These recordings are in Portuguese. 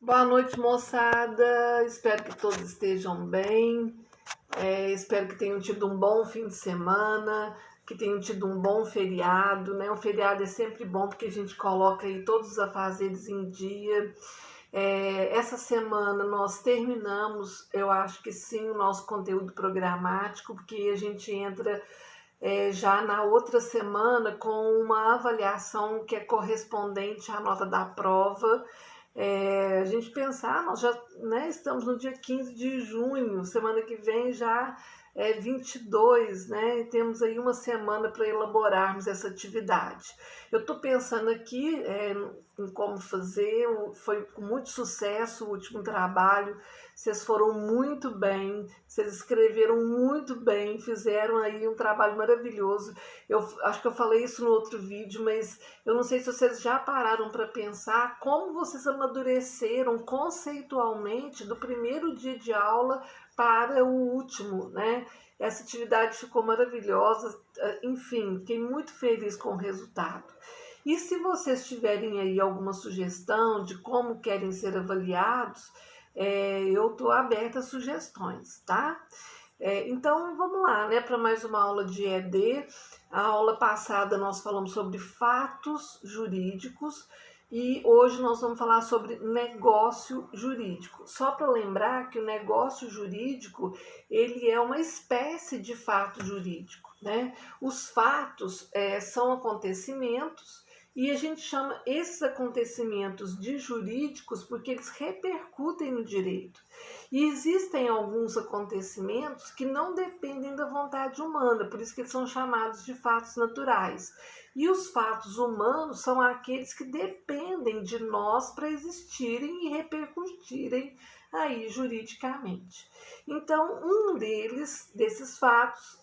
Boa noite, moçada. Espero que todos estejam bem. Espero que tenham tido um bom fim de semana, que tenham tido um bom feriado, né? O feriado é sempre bom porque a gente coloca aí todos os afazeres em dia. Essa semana nós terminamos, eu acho que sim, o nosso conteúdo programático, porque a gente entra já na outra semana com uma avaliação que é correspondente à nota da prova. A gente pensar, nós já, né, estamos no dia 15 de junho, semana que vem já é 22, né, e temos aí uma semana para elaborarmos essa atividade. Eu estou pensando aqui em como fazer, foi com muito sucesso o último trabalho, vocês foram muito bem, vocês escreveram muito bem, fizeram aí um trabalho maravilhoso. Eu acho que eu falei isso no outro vídeo, mas eu não sei se vocês já pararam para pensar como vocês amadureceram conceitualmente do primeiro dia de aula para o último, né? Essa atividade ficou maravilhosa, enfim, fiquei muito feliz com o resultado. E se vocês tiverem aí alguma sugestão de como querem ser avaliados, eu estou aberta a sugestões, tá? Então vamos lá, né, para mais uma aula de ED. A aula passada nós falamos sobre fatos jurídicos e hoje nós vamos falar sobre negócio jurídico. Só para lembrar que o negócio jurídico ele é uma espécie de fato jurídico, né? Os fatos são acontecimentos e a gente chama esses acontecimentos de jurídicos porque eles repercutem no direito. E existem alguns acontecimentos que não dependem da vontade humana, por isso que eles são chamados de fatos naturais. E os fatos humanos são aqueles que dependem de nós para existirem e repercutirem aí juridicamente. Então, um desses fatos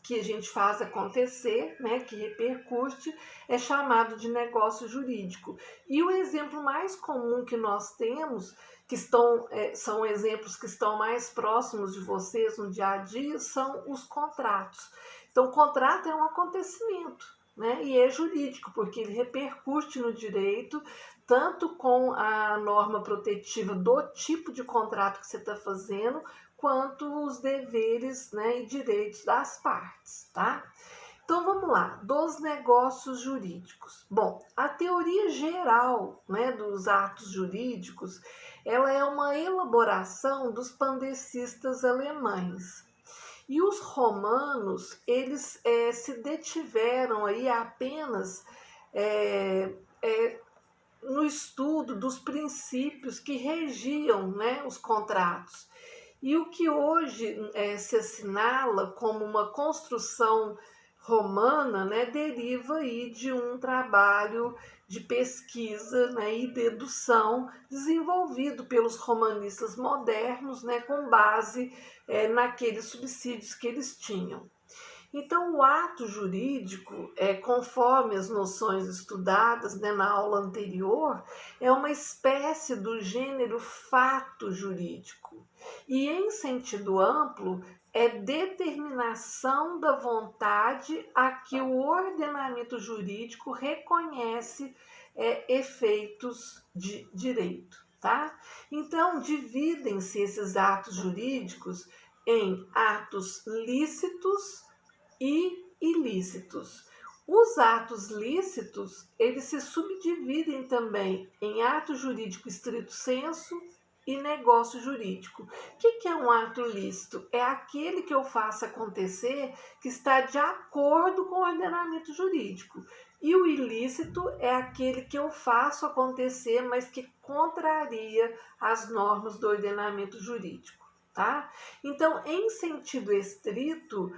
que a gente faz acontecer, né, que repercute, é chamado de negócio jurídico. E o exemplo mais comum que nós temos, que são exemplos que estão mais próximos de vocês no dia a dia, são os contratos. Então, o contrato é um acontecimento, né, e é jurídico, porque ele repercute no direito, tanto com a norma protetiva do tipo de contrato que você está fazendo, quanto os deveres, né, e direitos das partes, tá? Então vamos lá, dos negócios jurídicos. Bom, a teoria geral, né, dos atos jurídicos, ela é uma elaboração dos pandecistas alemães. E os romanos, eles se detiveram aí apenas é, é, no estudo dos princípios que regiam, né, os contratos. E o que hoje se assinala como uma construção romana, né, deriva aí de um trabalho de pesquisa, né, e dedução desenvolvido pelos romanistas modernos, né, com base naqueles subsídios que eles tinham. Então, o ato jurídico, conforme as noções estudadas, né, na aula anterior, é uma espécie do gênero fato jurídico. E, em sentido amplo, é determinação da vontade a que o ordenamento jurídico reconhece efeitos de direito, tá? Então, dividem-se esses atos jurídicos em atos lícitos e ilícitos. Os atos lícitos, eles se subdividem também em ato jurídico estrito sensu e negócio jurídico. O que é um ato lícito? É aquele que eu faço acontecer que está de acordo com o ordenamento jurídico. E o ilícito é aquele que eu faço acontecer, mas que contraria as normas do ordenamento jurídico. Tá? Então, em sentido estrito,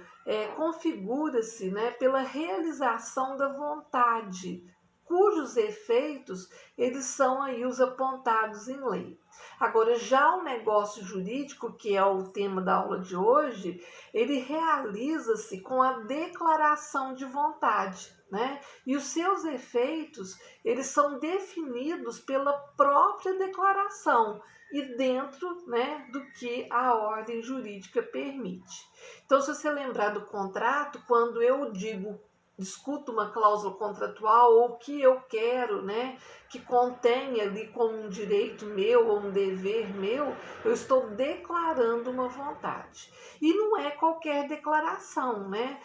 configura-se, né, pela realização da vontade, cujos efeitos eles são aí os apontados em lei. Agora, já o negócio jurídico, que é o tema da aula de hoje, ele realiza-se com a declaração de vontade, né? E os seus efeitos, eles são definidos pela própria declaração e dentro, né, do que a ordem jurídica permite. Então, se você lembrar do contrato, quando eu digo discuto uma cláusula contratual ou o que eu quero, né, que contém ali como um direito meu ou um dever meu, eu estou declarando uma vontade. E não é qualquer declaração, né?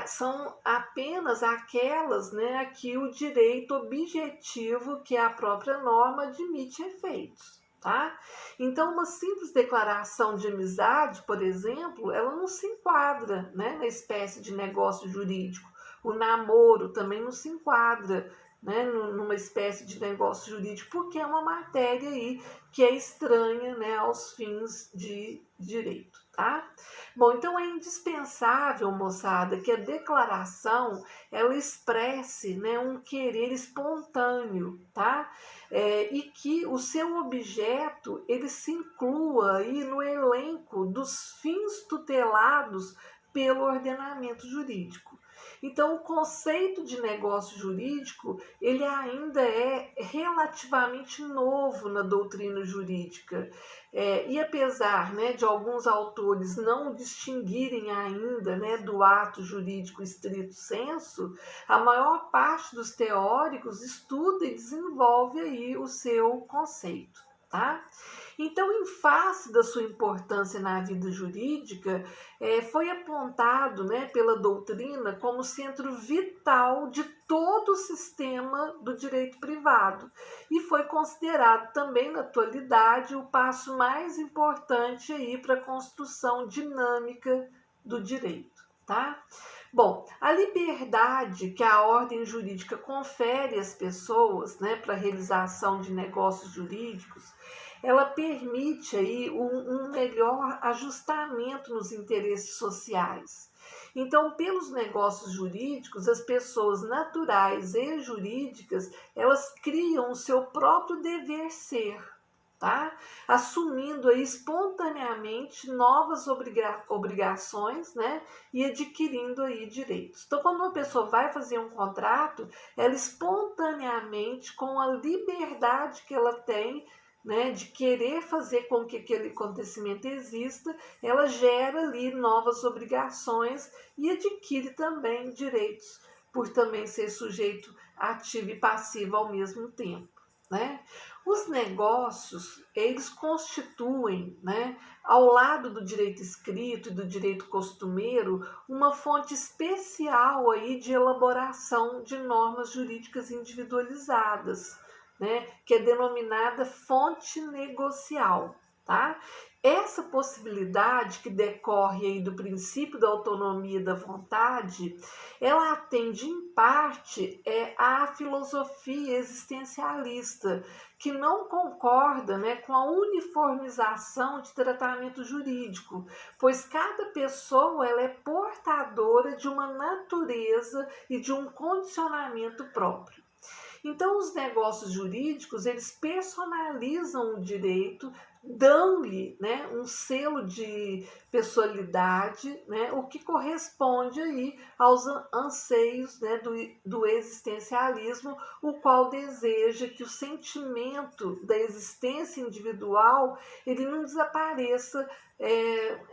São apenas aquelas, né, a que o direito objetivo, que é a própria norma, admite efeitos. Tá? Então, uma simples declaração de amizade, por exemplo, ela não se enquadra, né, na espécie de negócio jurídico. O namoro também não se enquadra, né, numa espécie de negócio jurídico, porque é uma matéria aí que é estranha, né, aos fins de direito. Tá? Bom, então é indispensável, moçada, que a declaração ela expresse, né, um querer espontâneo, tá? E que o seu objeto ele se inclua aí no elenco dos fins tutelados pelo ordenamento jurídico. Então, o conceito de negócio jurídico ele ainda é relativamente novo na doutrina jurídica. E apesar, né, de alguns autores não distinguirem ainda, né, do ato jurídico estrito sensu, a maior parte dos teóricos estuda e desenvolve aí o seu conceito, tá? Então, em face da sua importância na vida jurídica, foi apontado, né, pela doutrina como centro vital de todo o sistema do direito privado e foi considerado também na atualidade o passo mais importante aí para a construção dinâmica do direito, tá? Bom, a liberdade que a ordem jurídica confere às pessoas, né, para a realização de negócios jurídicos, ela permite aí um melhor ajustamento nos interesses sociais. Então, pelos negócios jurídicos, as pessoas naturais e jurídicas, elas criam o seu próprio dever ser, tá? Assumindo aí espontaneamente novas obrigações, né? E adquirindo aí direitos. Então, quando uma pessoa vai fazer um contrato, ela espontaneamente, com a liberdade que ela tem, né, de querer fazer com que aquele acontecimento exista, ela gera ali novas obrigações e adquire também direitos, por também ser sujeito ativo e passivo ao mesmo tempo, né? Os negócios, eles constituem, né, ao lado do direito escrito e do direito costumeiro, uma fonte especial aí de elaboração de normas jurídicas individualizadas, né, que é denominada fonte negocial, tá? Essa possibilidade que decorre aí do princípio da autonomia da vontade, ela atende em parte à filosofia existencialista, que não concorda, né, com a uniformização de tratamento jurídico, pois cada pessoa ela é portadora de uma natureza e de um condicionamento próprio. Então, os negócios jurídicos, eles personalizam o direito, dão-lhe, né, um selo de pessoalidade, né, o que corresponde aí aos anseios, né, do existencialismo, o qual deseja que o sentimento da existência individual ele não desapareça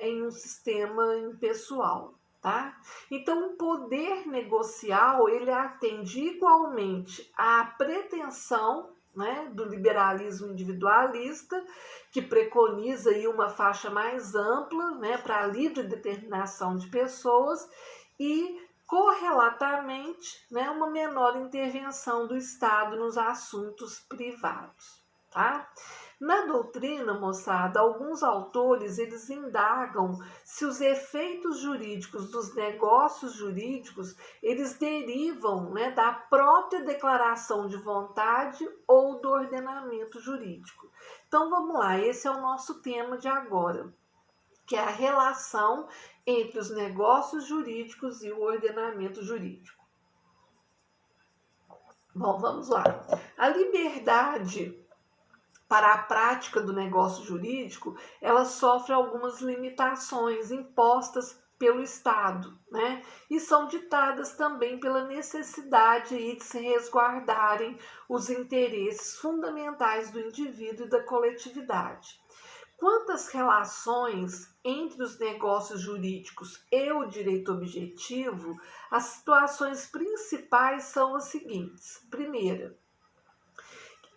em um sistema impessoal. Tá? Então, o poder negocial ele atende igualmente à pretensão, né, do liberalismo individualista, que preconiza aí uma faixa mais ampla, né, para a livre determinação de pessoas e correlatamente, né, uma menor intervenção do Estado nos assuntos privados. Tá? Na doutrina, moçada, alguns autores eles indagam se os efeitos jurídicos dos negócios jurídicos eles derivam, né, da própria declaração de vontade ou do ordenamento jurídico. Então vamos lá, esse é o nosso tema de agora, que é a relação entre os negócios jurídicos e o ordenamento jurídico. Bom, vamos lá. A liberdade para a prática do negócio jurídico, ela sofre algumas limitações impostas pelo Estado, né? E são ditadas também pela necessidade aí de se resguardarem os interesses fundamentais do indivíduo e da coletividade. Quanto às relações entre os negócios jurídicos e o direito objetivo, as situações principais são as seguintes. Primeira,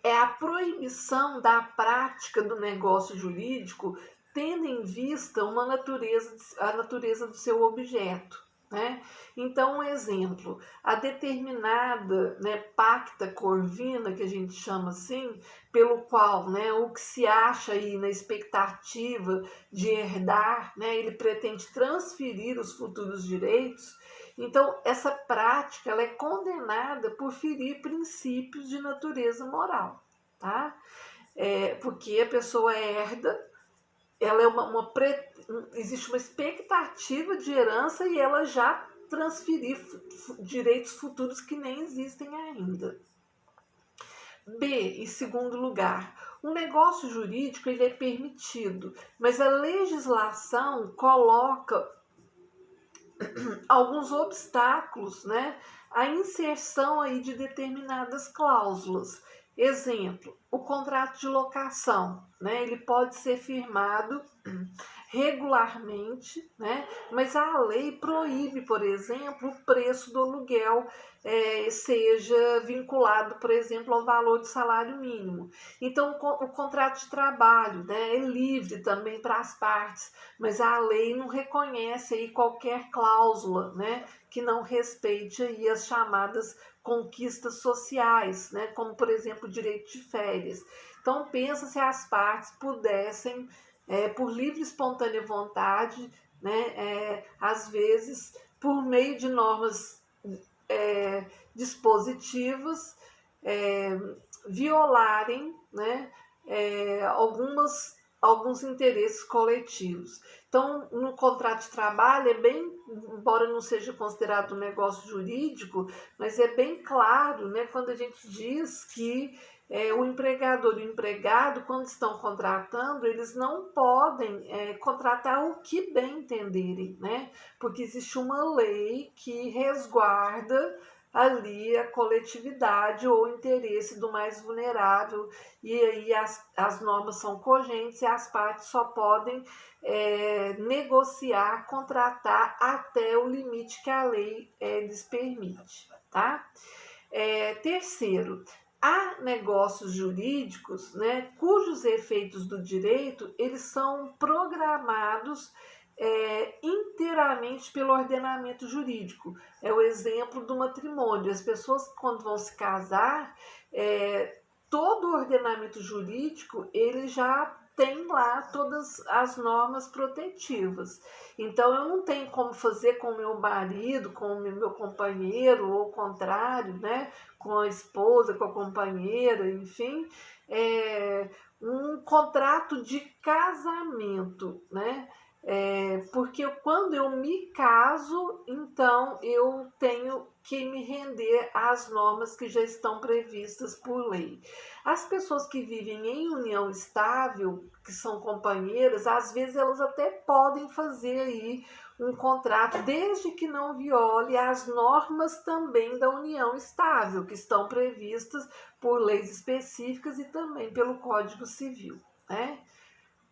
é a proibição da prática do negócio jurídico tendo em vista a natureza do seu objeto. Né? Então, um exemplo, a determinada, né, pacta corvina, que a gente chama assim, pelo qual, né, o que se acha aí na expectativa de herdar, né, ele pretende transferir os futuros direitos. Então, essa prática ela é condenada por ferir princípios de natureza moral, tá? Porque a pessoa herda, ela é existe uma expectativa de herança e ela já transferir direitos futuros que nem existem ainda. B, em segundo lugar, o negócio jurídico ele é permitido, mas a legislação coloca alguns obstáculos, né, à inserção aí de determinadas cláusulas. Exemplo, o contrato de locação, né, ele pode ser firmado regularmente, né, mas a lei proíbe, por exemplo, o preço do aluguel seja vinculado, por exemplo, ao valor do salário mínimo. Então, o contrato de trabalho, né, é livre também para as partes, mas a lei não reconhece aí qualquer cláusula, né, que não respeite aí as chamadas conquistas sociais, né, como, por exemplo, o direito de férias. Então, pensa se as partes pudessem, por livre e espontânea vontade, né, às vezes, por meio de normas dispositivas, violarem, né, alguns interesses coletivos. Então, no contrato de trabalho, embora não seja considerado um negócio jurídico, mas é bem claro, né, quando a gente diz que o empregador e o empregado, quando estão contratando, eles não podem contratar o que bem entenderem, né? Porque existe uma lei que resguarda ali a coletividade ou o interesse do mais vulnerável, e aí as normas são cogentes e as partes só podem negociar, contratar até o limite que a lei lhes permite, tá? Terceiro, há negócios jurídicos, né, cujos efeitos do direito eles são programados inteiramente pelo ordenamento jurídico. É o exemplo do matrimônio. As pessoas, quando vão se casar, todo o ordenamento jurídico ele já tem lá todas as normas protetivas. Então, eu não tenho como fazer com o meu marido, com o meu companheiro, ou o contrário, né? Com a esposa, com a companheira, enfim, um contrato de casamento, né? Porque quando eu me caso, então eu tenho que me render às normas que já estão previstas por lei. As pessoas que vivem em união estável, que são companheiras, às vezes elas até podem fazer aí um contrato, desde que não viole as normas também da união estável, que estão previstas por leis específicas e também pelo Código Civil, né?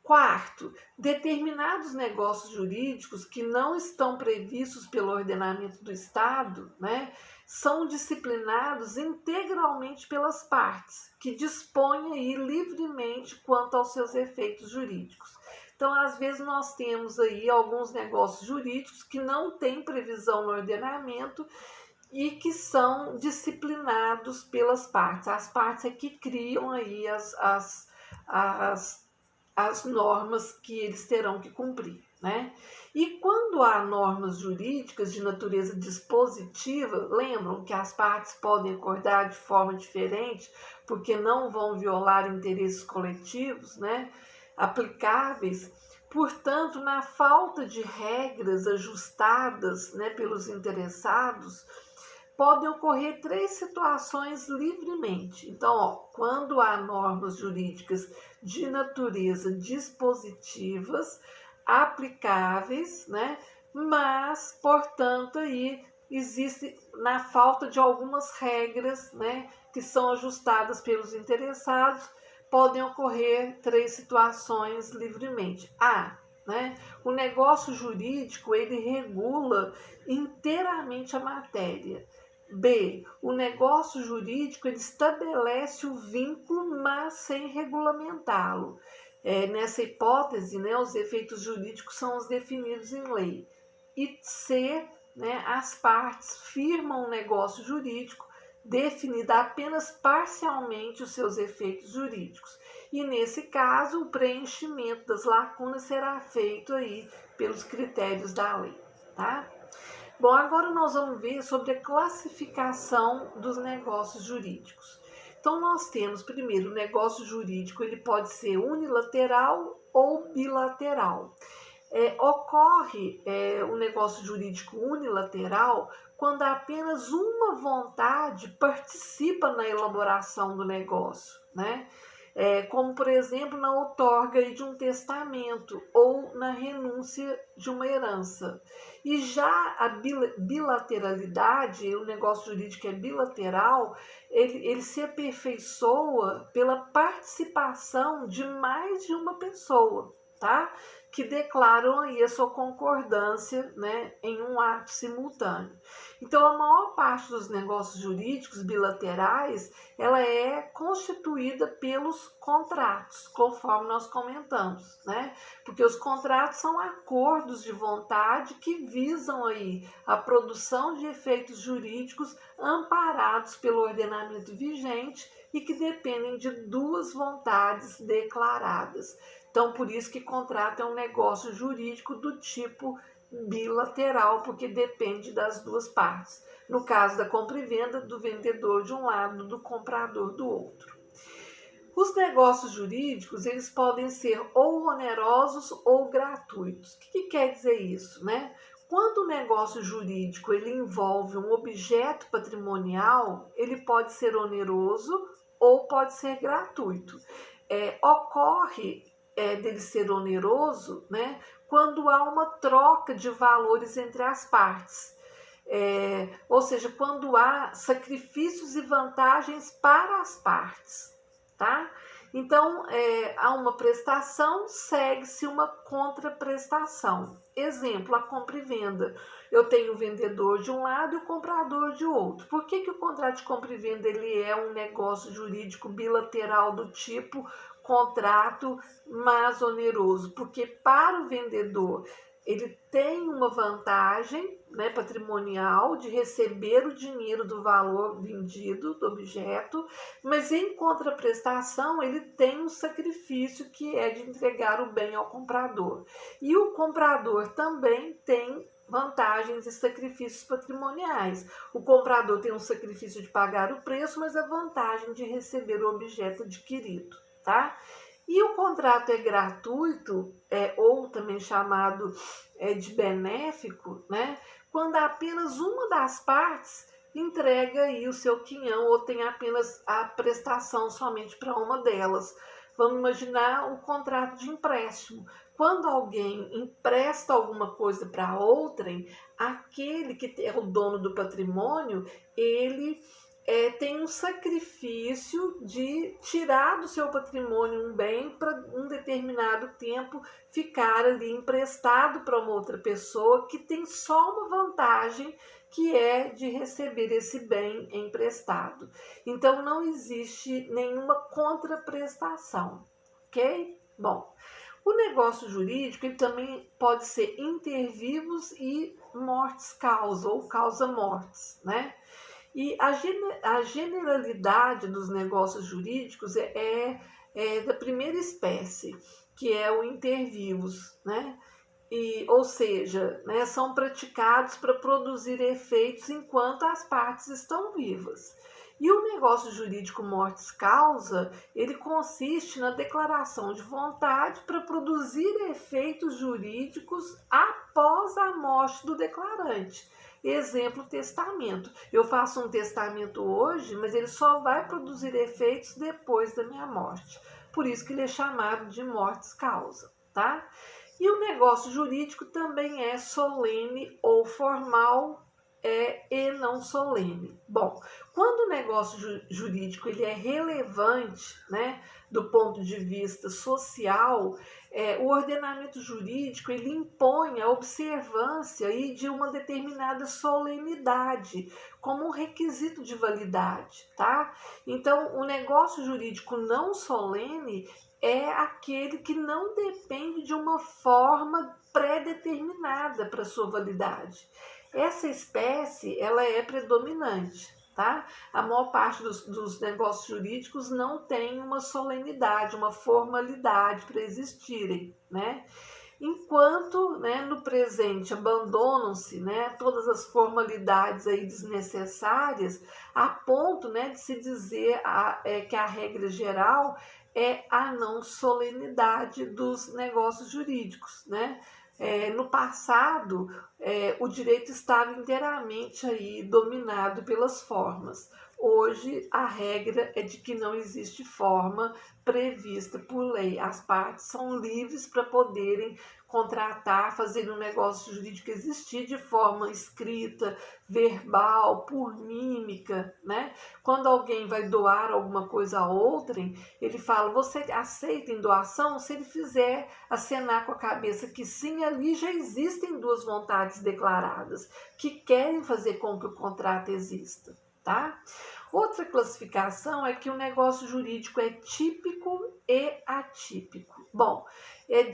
Quarto, determinados negócios jurídicos que não estão previstos pelo ordenamento do Estado, né, são disciplinados integralmente pelas partes, que dispõem aí livremente quanto aos seus efeitos jurídicos. Então, às vezes, nós temos aí alguns negócios jurídicos que não têm previsão no ordenamento e que são disciplinados pelas partes. As partes é que criam aí as normas que eles terão que cumprir, né? E quando há normas jurídicas de natureza dispositiva, lembram que as partes podem acordar de forma diferente, porque não vão violar interesses coletivos, né? Aplicáveis. Portanto, na falta de regras ajustadas, né, pelos interessados, podem ocorrer 3 situações livremente. Então, quando há normas jurídicas de natureza dispositivas, aplicáveis, né? Mas, portanto, aí existe, na falta de algumas regras, né, que são ajustadas pelos interessados, podem ocorrer 3 situações livremente. A, né, o negócio jurídico, ele regula inteiramente a matéria. B, o negócio jurídico, ele estabelece o vínculo, mas sem regulamentá-lo. Nessa hipótese, né, os efeitos jurídicos são os definidos em lei. E C, né, as partes firmam um negócio jurídico definida apenas parcialmente os seus efeitos jurídicos. E nesse caso, o preenchimento das lacunas será feito aí pelos critérios da lei, tá? Bom, agora nós vamos ver sobre a classificação dos negócios jurídicos. Então, nós temos primeiro o negócio jurídico, ele pode ser unilateral ou bilateral. Ocorre o negócio jurídico unilateral quando apenas uma vontade participa na elaboração do negócio, né? Como, por exemplo, na outorga de um testamento ou na renúncia de uma herança. E já a bilateralidade, o negócio jurídico é bilateral, ele se aperfeiçoa pela participação de mais de uma pessoa, tá? Que declaram aí a sua concordância, né, em um ato simultâneo. Então, a maior parte dos negócios jurídicos bilaterais, ela é constituída pelos contratos, conforme nós comentamos, né? Porque os contratos são acordos de vontade que visam aí a produção de efeitos jurídicos amparados pelo ordenamento vigente e que dependem de 2 vontades declaradas. Então, por isso que contrato é um negócio jurídico do tipo bilateral, porque depende das 2 partes. No caso da compra e venda, do vendedor de um lado, do comprador do outro. Os negócios jurídicos, eles podem ser ou onerosos ou gratuitos. O que quer dizer isso, né? Quando o negócio jurídico ele envolve um objeto patrimonial, ele pode ser oneroso ou pode ser gratuito. Ocorre dele ser oneroso, né, quando há uma troca de valores entre as partes. Ou seja, quando há sacrifícios e vantagens para as partes, tá? Então, há uma prestação, segue-se uma contraprestação. Exemplo, a compra e venda. Eu tenho o vendedor de um lado e o comprador de outro. Por que o contrato de compra e venda ele é um negócio jurídico bilateral do tipo contrato mais oneroso? Porque para o vendedor ele tem uma vantagem, né, patrimonial de receber o dinheiro do valor vendido do objeto, mas em contraprestação ele tem um sacrifício que é de entregar o bem ao comprador. E o comprador também tem vantagens e sacrifícios patrimoniais. O comprador tem um sacrifício de pagar o preço, mas a vantagem de receber o objeto adquirido, tá? E o contrato é gratuito, ou também chamado de benéfico, né? Quando apenas uma das partes entrega aí o seu quinhão ou tem apenas a prestação somente para uma delas. Vamos imaginar o contrato de empréstimo. Quando alguém empresta alguma coisa para outrem, aquele que é o dono do patrimônio, ele tem um sacrifício de tirar do seu patrimônio um bem para um determinado tempo ficar ali emprestado para uma outra pessoa que tem só uma vantagem, que é de receber esse bem emprestado. Então, não existe nenhuma contraprestação, ok? Bom, o negócio jurídico ele também pode ser inter vivos e mortis causa, ou causa mortis, né? E a generalidade dos negócios jurídicos é da primeira espécie, que é o inter vivos, né? Ou seja, né, são praticados para produzir efeitos enquanto as partes estão vivas. E o negócio jurídico mortis causa, ele consiste na declaração de vontade para produzir efeitos jurídicos após a morte do declarante. Exemplo, testamento. Eu faço um testamento hoje, mas ele só vai produzir efeitos depois da minha morte. Por isso que ele é chamado de mortis causa, tá? E o negócio jurídico também é solene ou formal e não solene. Bom, quando o negócio jurídico ele é relevante, né, do ponto de vista social, o ordenamento jurídico ele impõe a observância aí de uma determinada solenidade como um requisito de validade, tá? Então, o negócio jurídico não solene é aquele que não depende de uma forma pré-determinada para sua validade. Essa espécie, ela é predominante, tá? A maior parte dos negócios jurídicos não tem uma solenidade, uma formalidade para existirem, né? Enquanto, né, no presente abandonam-se, né, todas as formalidades aí desnecessárias, a ponto, né, de se dizer que a regra geral é a não solenidade dos negócios jurídicos, né? No passado, o direito estava inteiramente aí dominado pelas formas. Hoje, a regra é de que não existe forma prevista por lei. As partes são livres para poderem contratar, fazer um negócio jurídico existir de forma escrita, verbal, por mímica, né? Quando alguém vai doar alguma coisa a outrem, ele fala, você aceita em doação? Se ele fizer acenar com a cabeça que sim, ali já existem duas vontades declaradas, que querem fazer com que o contrato exista, tá? Outra classificação é que o negócio jurídico é típico e atípico. Bom,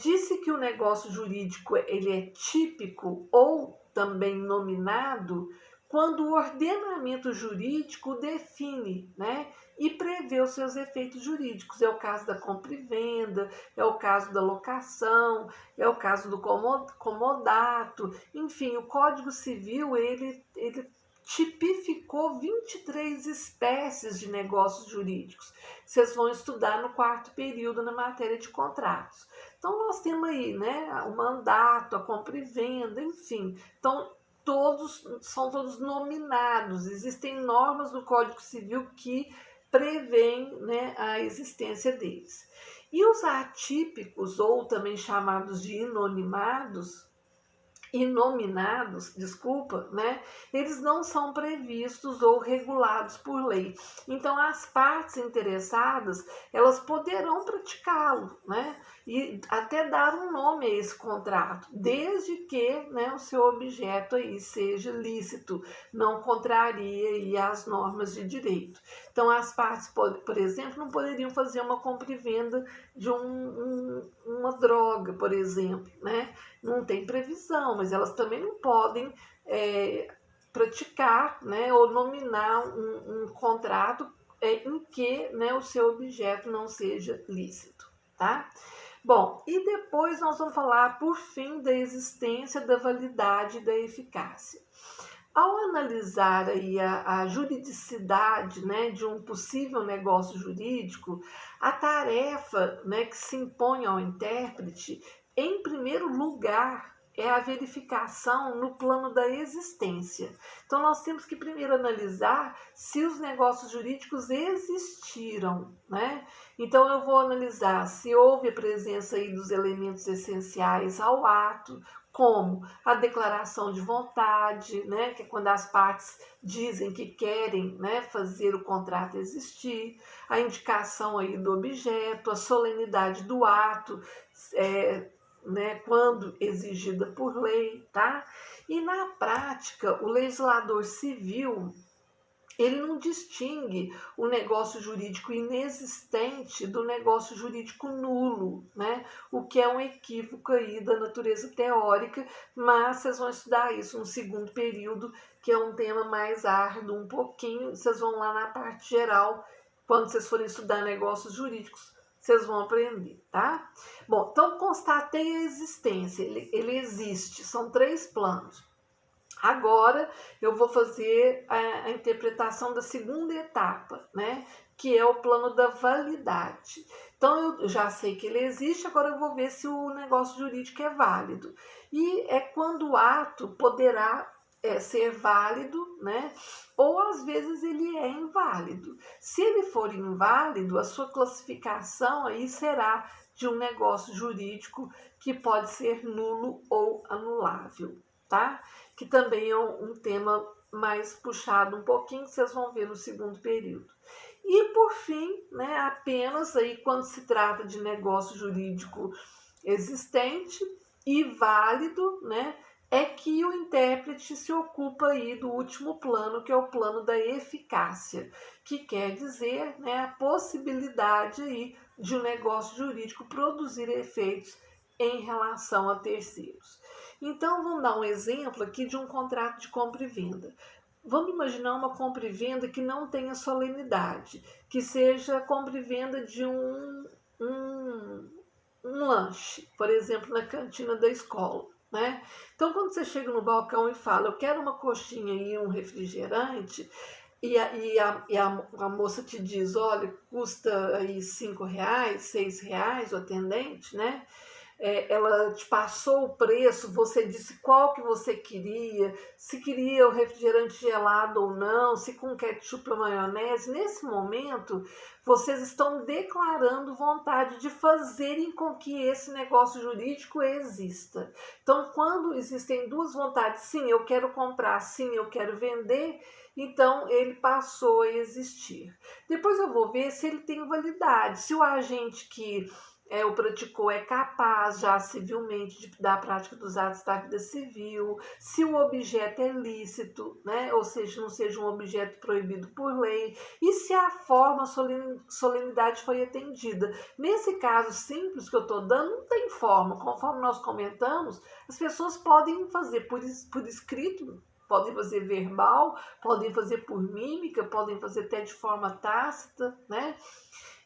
disse que o negócio jurídico ele é típico ou também nominado quando o ordenamento jurídico define, né, e prevê os seus efeitos jurídicos. É o caso da compra e venda, é o caso da locação, é o caso do comodato, enfim, o Código Civil ele tipificou 23 espécies de negócios jurídicos. Vocês vão estudar no quarto período na matéria de contratos. Então, nós temos aí, né, o mandato, a compra e venda, enfim. Então, são todos nominados. Existem normas do Código Civil que prevêem, né, a existência deles. E os atípicos, ou também chamados de inominados, desculpa, né? Eles não são previstos ou regulados por lei. Então, as partes interessadas, elas poderão praticá-lo, né? E até dar um nome a esse contrato, desde que, né, o seu objeto aí seja lícito, não contrarie aí as normas de direito. Então, as partes, por exemplo, não poderiam fazer uma compra e venda de uma droga, por exemplo, né? Não tem previsão, mas elas também não podem praticar, né, ou nominar um contrato em que, né, o seu objeto não seja lícito, tá? Bom, e depois nós vamos falar, por fim, da existência, da validade e da eficácia. Ao analisar aí a juridicidade, né, de um possível negócio jurídico, a tarefa, né, que se impõe ao intérprete, em primeiro lugar, é a verificação no plano da existência. Então, nós temos que primeiro analisar se os negócios jurídicos existiram, né? Então, eu vou analisar se houve a presença aí dos elementos essenciais ao ato, como a declaração de vontade, né, que é quando as partes dizem que querem, né, fazer o contrato existir, a indicação aí do objeto, a solenidade do ato, né, quando exigida por lei, tá? E na prática, o legislador civil ele não distingue o negócio jurídico inexistente do negócio jurídico nulo, né? O que é um equívoco aí da natureza teórica, mas vocês vão estudar isso no segundo período, que é um tema mais árduo um pouquinho, vocês vão lá na parte geral, quando vocês forem estudar negócios jurídicos, vocês vão aprender, tá? Bom, então constatei a existência, ele existe, são 3 planos. Agora eu vou fazer a interpretação da segunda etapa, né? Que é o plano da validade. Então eu já sei que ele existe, agora eu vou ver se o negócio jurídico é válido. E é quando o ato poderá ser válido, né? Ou às vezes ele é inválido. Se ele for inválido, a sua classificação aí será de um negócio jurídico que pode ser nulo ou anulável, tá? Que também é um tema mais puxado um pouquinho, que vocês vão ver no segundo período. E por fim, né, apenas aí quando se trata de negócio jurídico existente e válido, né, é que o intérprete se ocupa aí do último plano, que é o plano da eficácia, que quer dizer, né, a possibilidade aí de um negócio jurídico produzir efeitos em relação a terceiros. Então, vamos dar um exemplo aqui de um contrato de compra e venda. Vamos imaginar uma compra e venda que não tenha solenidade, que seja compra e venda de um lanche, por exemplo, na cantina da escola, né? Então, quando você chega no balcão e fala, eu quero uma coxinha e um refrigerante, a moça te diz, olha, custa aí R$ 5, R$ 6, o atendente, né? Ela te passou o preço, você disse qual que você queria, se queria o refrigerante gelado ou não, se com ketchup ou maionese. Nesse momento, vocês estão declarando vontade de fazerem com que esse negócio jurídico exista. Então, quando existem duas vontades, sim, eu quero comprar, sim, eu quero vender, então ele passou a existir. Depois eu vou ver se ele tem validade, se o agente que o praticou é capaz já civilmente da prática dos atos da vida civil, se o objeto é lícito, né? Ou seja, não seja um objeto proibido por lei, e se a forma, solenidade foi atendida. Nesse caso simples que eu estou dando, não tem forma. Conforme nós comentamos, as pessoas podem fazer por escrito, podem fazer verbal, podem fazer por mímica, podem fazer até de forma tácita, né?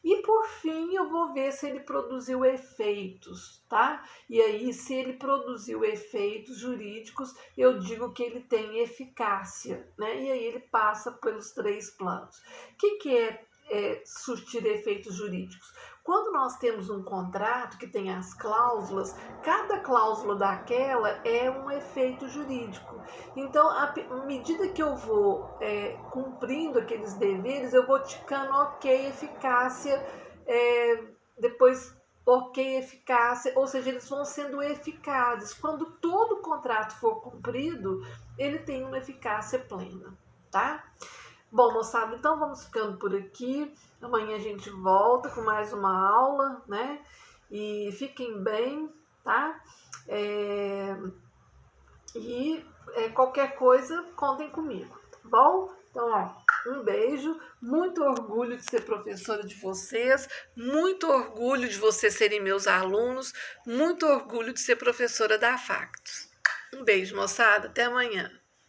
E por fim, eu vou ver se ele produziu efeitos, tá? E aí, se ele produziu efeitos jurídicos, eu digo que ele tem eficácia, né? E aí ele passa pelos 3 planos. O que é surtir efeitos jurídicos? Quando nós temos um contrato que tem as cláusulas, cada cláusula daquela é um efeito jurídico. Então, à medida que eu vou cumprindo aqueles deveres, eu vou ticando ok, eficácia, depois ok, eficácia, ou seja, eles vão sendo eficazes. Quando todo o contrato for cumprido, ele tem uma eficácia plena, tá? Bom, moçada, então vamos ficando por aqui. Amanhã a gente volta com mais uma aula, né? E fiquem bem, tá? Qualquer coisa, contem comigo, tá bom? Então, ó, um beijo, muito orgulho de ser professora de vocês, muito orgulho de vocês serem meus alunos, muito orgulho de ser professora da Factus. Um beijo, moçada, até amanhã.